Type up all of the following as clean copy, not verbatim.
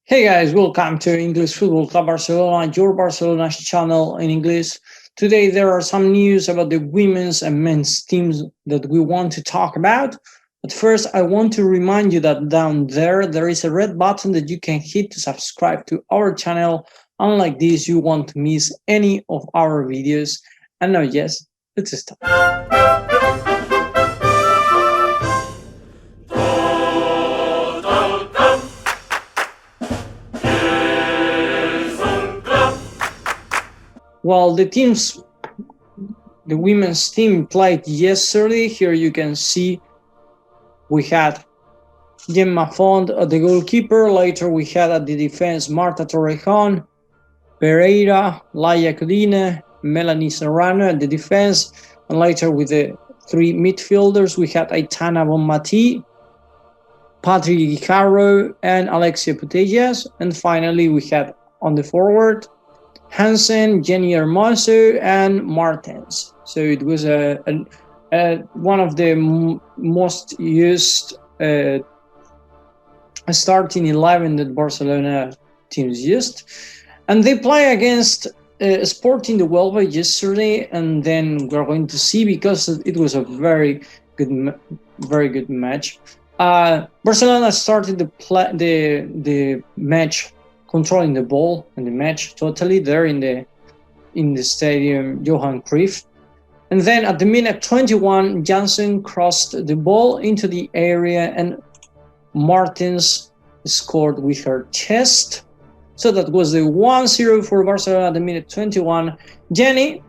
Hey guys, welcome to English Football Club Barcelona, your Barcelona channel in English. Today there are some news about the women's and men's teams that we want to talk about. But first, I want to remind you that down there is a red button that you can hit to subscribe to our channel. Unlike this, you won't miss any of our videos. And now, yes, let's start. Well, the women's team played yesterday. Here you can see we had Gemma Font at the goalkeeper. Later we had at the defense Marta Torrejon, Pereira, Laia Codina, Melanie Serrano at the defense. And later with the three midfielders, we had Aitana Bonmati, Patrick Guijarro, and Alexia Putellas. And finally we had on the forward Hansen, Jenny Hermoso, and Martens. So it was one of the most used starting 11 that Barcelona teams used. And they play against Sporting de Huelva yesterday, and then we're going to see, because it was a very good match. Barcelona started the match controlling the ball and the match totally there in the stadium Johan Cruyff. And then at the minute 21, Janssen crossed the ball into the area and Martens scored with her chest. So that was the 1-0 for Barcelona at the minute 21. Jenny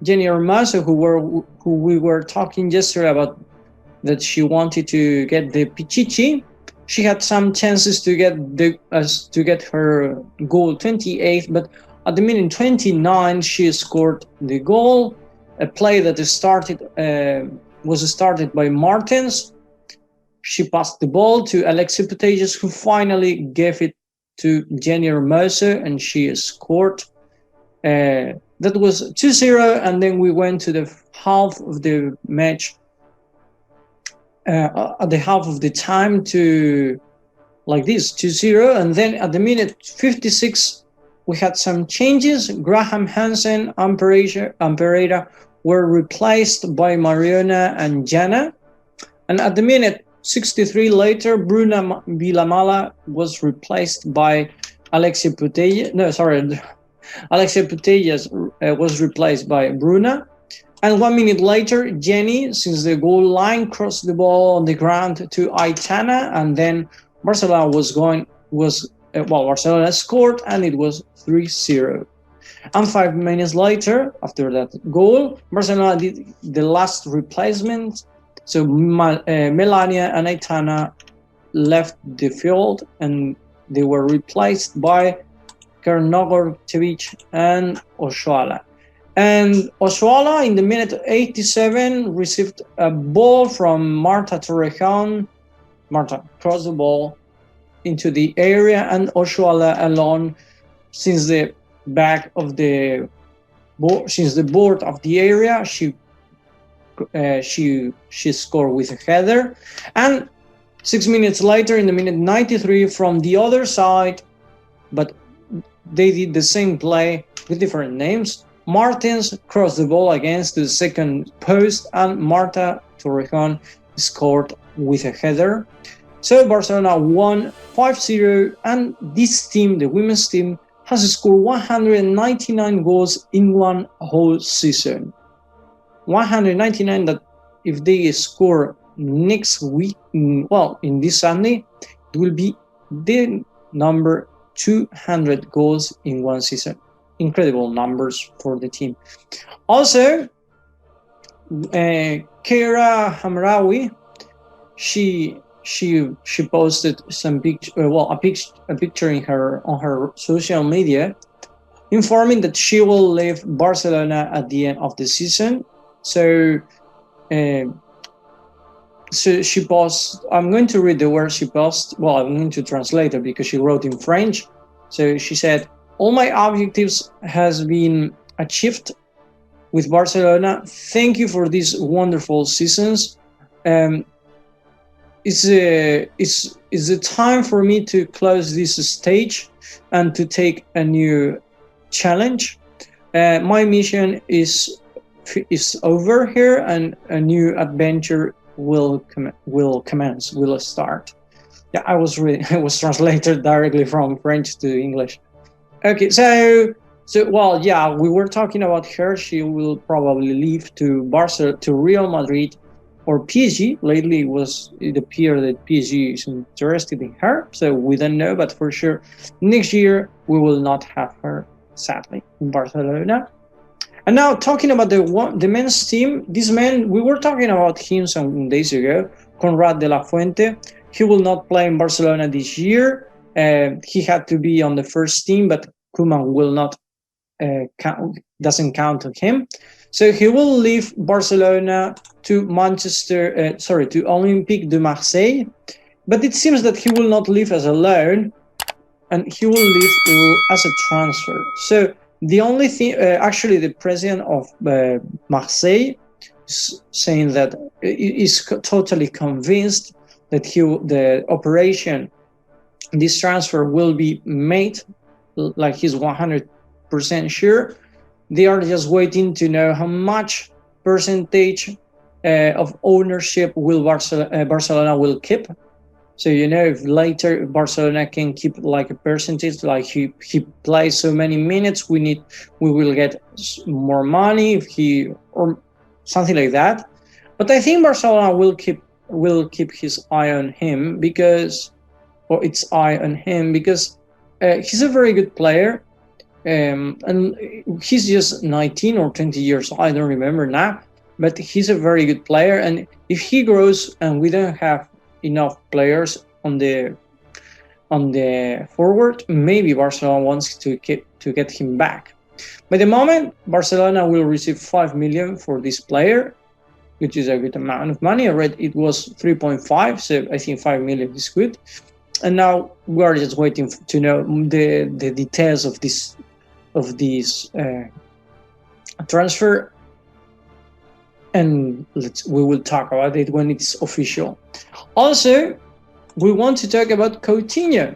Hermoso, who we were talking yesterday about, that she wanted to get the Pichichi. She had some chances to get her goal 28th, but at the minute 29 she scored the goal. A play that was started by Martens. She passed the ball to Alexia Putellas, who finally gave it to Jenny Hermoso, and she scored. That was 2-0, and then we went to the half of the match. At the half of the time to like this 2-0, and then at the minute 56 we had some changes. Graham Hansen and Pereira were replaced by Mariona and Jana, and at the minute 63 later Bruna Vilamala was replaced by Alexia Putellas. Alexia Putellas was replaced by Bruna. And 1 minute later, Jenny, since the goal line, crossed the ball on the ground to Aitana, and then Barcelona Barcelona scored, and it was 3-0. And 5 minutes later, after that goal, Barcelona did the last replacement. So Melania and Aitana left the field, and they were replaced by Kernogorcevic and Oshuala. And Oshuala, in the minute 87, received a ball from Marta Torrejon. Marta crossed the ball into the area, and Oshuala alone, since the board of the area, she scored with a header. And 6 minutes later, in the minute 93, from the other side, but they did the same play with different names, Martens crossed the ball against the second post, and Marta Torrejon scored with a header. So Barcelona won 5-0, and this team, the women's team, has scored 199 goals in one whole season. 199 that if they score next week, in this Sunday, it will be the number 200 goals in one season. Incredible numbers for the team. Also, Keira Hamraoui, she posted some a picture on her social media, informing that she will leave Barcelona at the end of the season. So she posted. I'm going to read the words she posted. Well, I'm going to translate it because she wrote in French. So she said, "All my objectives has been achieved with Barcelona. Thank you for these wonderful seasons. it's the time for me to close this stage and to take a new challenge. My mission is over here, and a new adventure will commence, will start. Yeah, I was translated directly from French to English. Okay, so well, yeah, we were talking about her. She will probably leave to to Real Madrid or PSG. Lately, it appeared that PSG is interested in her, so we don't know, but for sure, next year we will not have her, sadly, in Barcelona. And now talking about the men's team, this man, we were talking about him some days ago, Conrad de la Fuente. He will not play in Barcelona this year. He had to be on the first team, but Koeman will not doesn't count on him. So he will leave Barcelona to to Olympique de Marseille. But it seems that he will not leave as a loan, and he will leave as a transfer. So the only thing, actually, the president of Marseille is saying that is totally convinced that the operation, this transfer will be made, like he's 100% sure. They are just waiting to know how much percentage of ownership will Barcelona will keep. So, if later Barcelona can keep like a percentage, like he plays so many minutes, we will get more money if he, or something like that. But I think Barcelona will keep his eye on him because he's a very good player. And he's just 19 or 20 years old, I don't remember now, but he's a very good player. And if he grows and we don't have enough players on the forward, maybe Barcelona wants to get him back. By the moment, Barcelona will receive 5 million for this player, which is a good amount of money. I read it was 3.5, so I think 5 million is good. And now we are just waiting to know the details of this transfer, and we will talk about it when it's official. Also, we want to talk about Coutinho,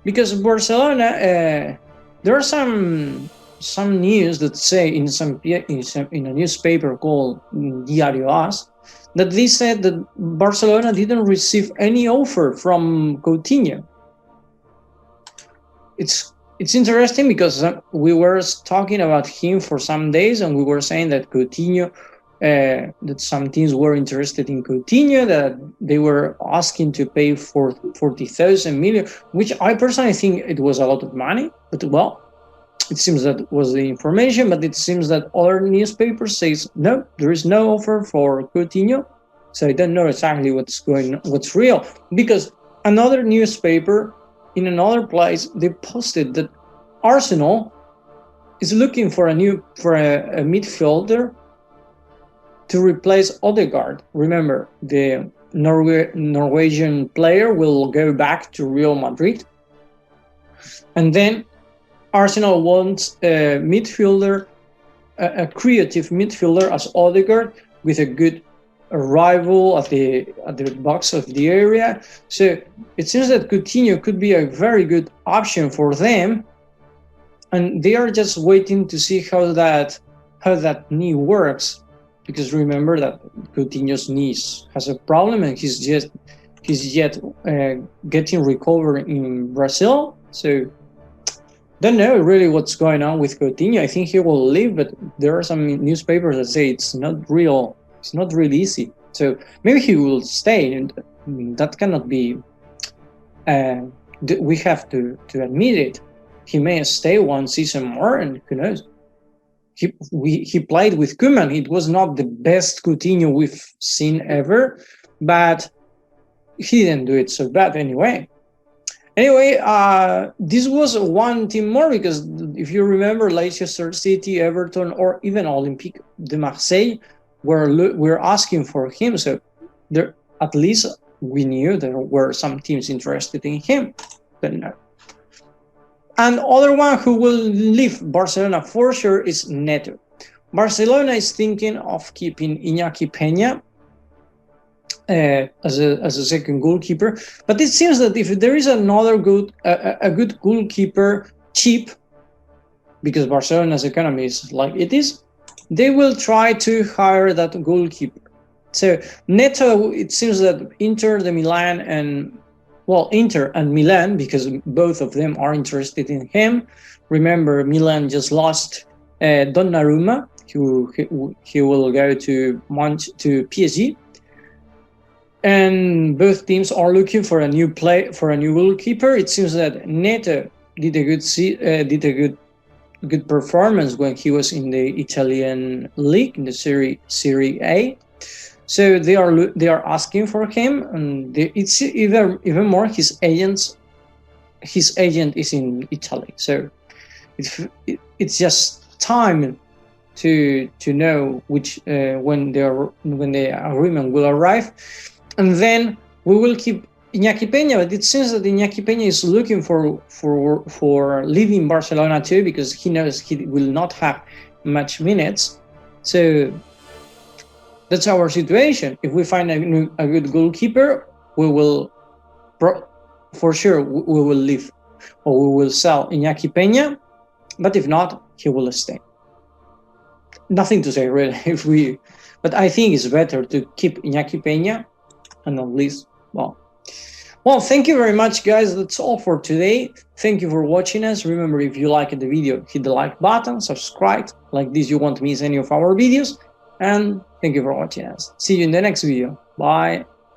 because Barcelona, there are some news that say in a newspaper called Diario AS that they said that Barcelona didn't receive any offer from Coutinho. It's interesting because we were talking about him for some days, and we were saying that Coutinho, that some teams were interested in Coutinho, that they were asking to pay for 40,000 million, which I personally think it was a lot of money. But well, it seems that was the information, but it seems that other newspapers says no, there is no offer for Coutinho. So I don't know exactly what's real, because another newspaper in another place, they posted that Arsenal is looking for a midfielder to replace Odegaard. Remember, the Norwegian player will go back to Real Madrid, and then Arsenal wants a midfielder, a creative midfielder as Odegaard, with a good arrival at the box of the area. So it seems that Coutinho could be a very good option for them, and they are just waiting to see how that knee works, because remember that Coutinho's knee has a problem, and he's yet getting recovered in Brazil. So don't know really what's going on with Coutinho. I think he will leave, but there are some newspapers that say it's not real. It's not really easy. So maybe he will stay, and that cannot be. We have to admit it. He may stay one season more, and who knows? He played with Koeman. It was not the best Coutinho we've seen ever, but he didn't do it so bad anyway. Anyway, this was one team more, because if you remember, Leicester City, Everton, or even Olympique de Marseille we're asking for him. So there, at least we knew there were some teams interested in him. But no. And other one who will leave Barcelona for sure is Neto. Barcelona is thinking of keeping Iñaki Peña. as a second goalkeeper. But it seems that if there is another a good goalkeeper, cheap, because Barcelona's economy is like it is, they will try to hire that goalkeeper. So Neto, it seems that Inter and Milan, because both of them are interested in him. Remember, Milan just lost Donnarumma, who he will go to PSG, and both teams are looking for a new goalkeeper. It seems that Neto did a good performance when he was in the Italian league, in the Serie A. So they are asking for him, and it's even more. His agent is in Italy, so it's just time to know which when the agreement will arrive, and then we will keep Iñaki Peña. But it seems that Iñaki Peña is looking for leaving Barcelona too, because he knows he will not have much minutes. So that's our situation. If we find a good goalkeeper, we will for sure we will leave, or we will sell Iñaki Peña. But if not, he will stay. Nothing to say really. But I think it's better to keep Iñaki Peña, and at least well, thank you very much, guys. That's all for today. Thank you for watching us. Remember, if you liked the video, hit the like button, subscribe. Like this, you won't miss any of our videos. And thank you for watching us. See you in the next video. Bye.